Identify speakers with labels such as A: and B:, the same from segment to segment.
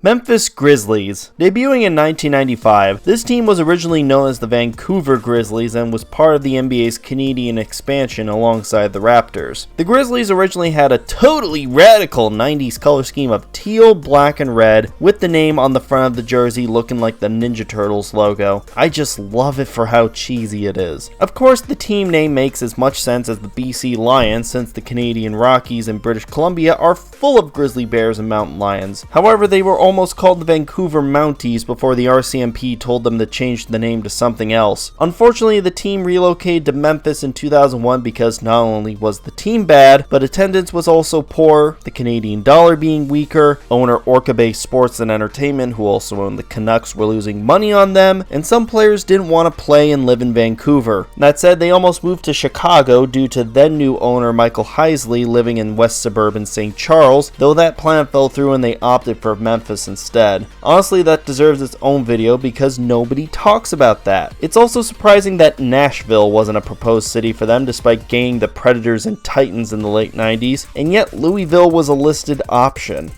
A: Memphis Grizzlies. Debuting in 1995, this team was originally known as the Vancouver Grizzlies and was part of the NBA's Canadian expansion alongside the Raptors. The Grizzlies originally had a totally radical 90s color scheme of teal, black, and red, with the name on the front of the jersey looking like the Ninja Turtles logo. I just love it for how cheesy it is. Of course, the team name makes as much sense as the BC Lions, since the Canadian Rockies and British Columbia are full of grizzly bears and mountain lions. However, they were almost called the Vancouver Mounties before the RCMP told them to change the name to something else. Unfortunately, the team relocated to Memphis in 2001 because not only was the team bad, but attendance was also poor, the Canadian dollar being weaker, owner Orca Bay Sports and Entertainment, who also owned the Canucks, were losing money on them, and some players didn't want to play and live in Vancouver. That said, they almost moved to Chicago due to then new owner Michael Heisley living in west suburban St. Charles, though that plan fell through and they opted for Memphis instead. Honestly, that deserves its own video because nobody talks about that. It's also surprising that Nashville wasn't a proposed city for them despite gaining the Predators and Titans in the late 90s, and yet Louisville was a listed option.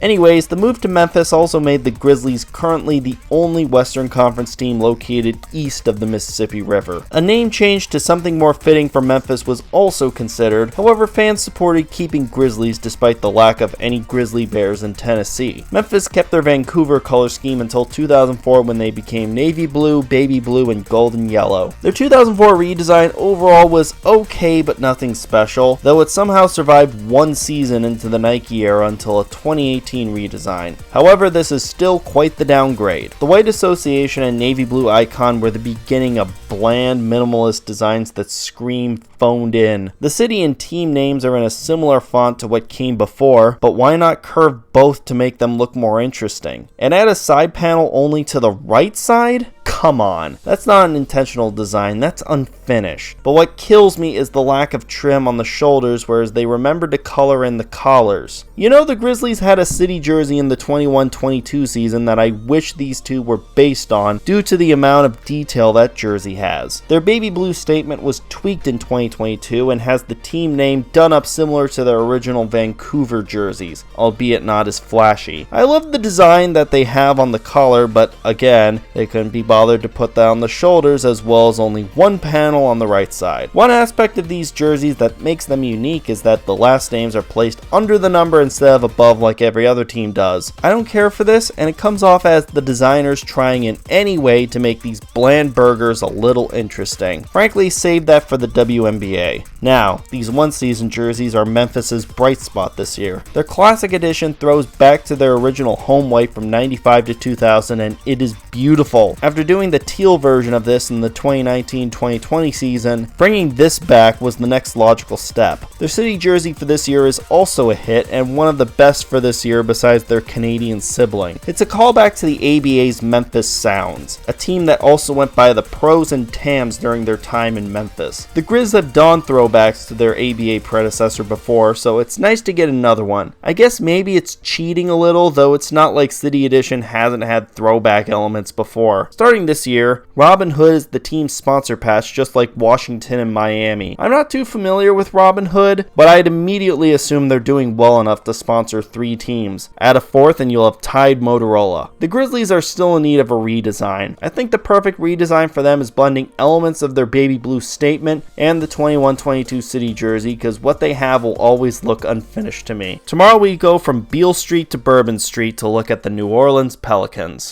A: Anyways, the move to Memphis also made the Grizzlies currently the only Western Conference team located east of the Mississippi River. A name change to something more fitting for Memphis was also considered, however fans supported keeping Grizzlies despite the lack of any grizzly bears in Tennessee. Memphis kept their Vancouver color scheme until 2004 when they became navy blue, baby blue, and golden yellow. Their 2004 redesign overall was okay but nothing special, though it somehow survived one season into the Nike era until a 2018 redesign. However, this is still quite the downgrade. The white association and navy blue icon were the beginning of bland, minimalist designs that scream phoned in. The city and team names are in a similar font to what came before, but why not curve both to make them look more interesting? And add a side panel only to the right side? Come on, that's not an intentional design, that's unfinished. But what kills me is the lack of trim on the shoulders, whereas they remembered to color in the collars. You know, the Grizzlies had a city jersey in the 21-22 season that I wish these two were based on due to the amount of detail that jersey has. Their baby blue statement was tweaked in 2022 and has the team name done up similar to their original Vancouver jerseys, albeit not as flashy. I love the design that they have on the collar, but again, they couldn't be bothered to put that on the shoulders, as well as only one panel on the right side. One aspect of these jerseys that makes them unique is that the last names are placed under the number instead of above like every other team does. I don't care for this, and it comes off as the designers trying in any way to make these bland burgers a little interesting. Frankly, save that for the WNBA. Now, these one-season jerseys are Memphis's bright spot this year. Their classic edition throws back to their original home white from 95 to 2000, and it is beautiful. After doing the teal version of this in the 2019-2020 season, bringing this back was the next logical step. Their city jersey for this year is also a hit and one of the best for this year besides their Canadian sibling. It's a callback to the ABA's Memphis Sounds, a team that also went by the Pros and Tams during their time in Memphis. The Grizz have done throwbacks to their ABA predecessor before, so it's nice to get another one. I guess maybe it's cheating a little, though it's not like City Edition hasn't had throwback elements before. Starting this year, Robin Hood is the team's sponsor patch, just like Washington and Miami. I'm not too familiar with Robin Hood, but I'd immediately assume they're doing well enough to sponsor 3 teams. Add a 4th and you'll have Tide Motorola. The Grizzlies are still in need of a redesign. I think the perfect redesign for them is blending elements of their baby blue statement and the 21-22 city jersey, because what they have will always look unfinished to me. Tomorrow we go from Beale Street to Bourbon Street to look at the New Orleans Pelicans.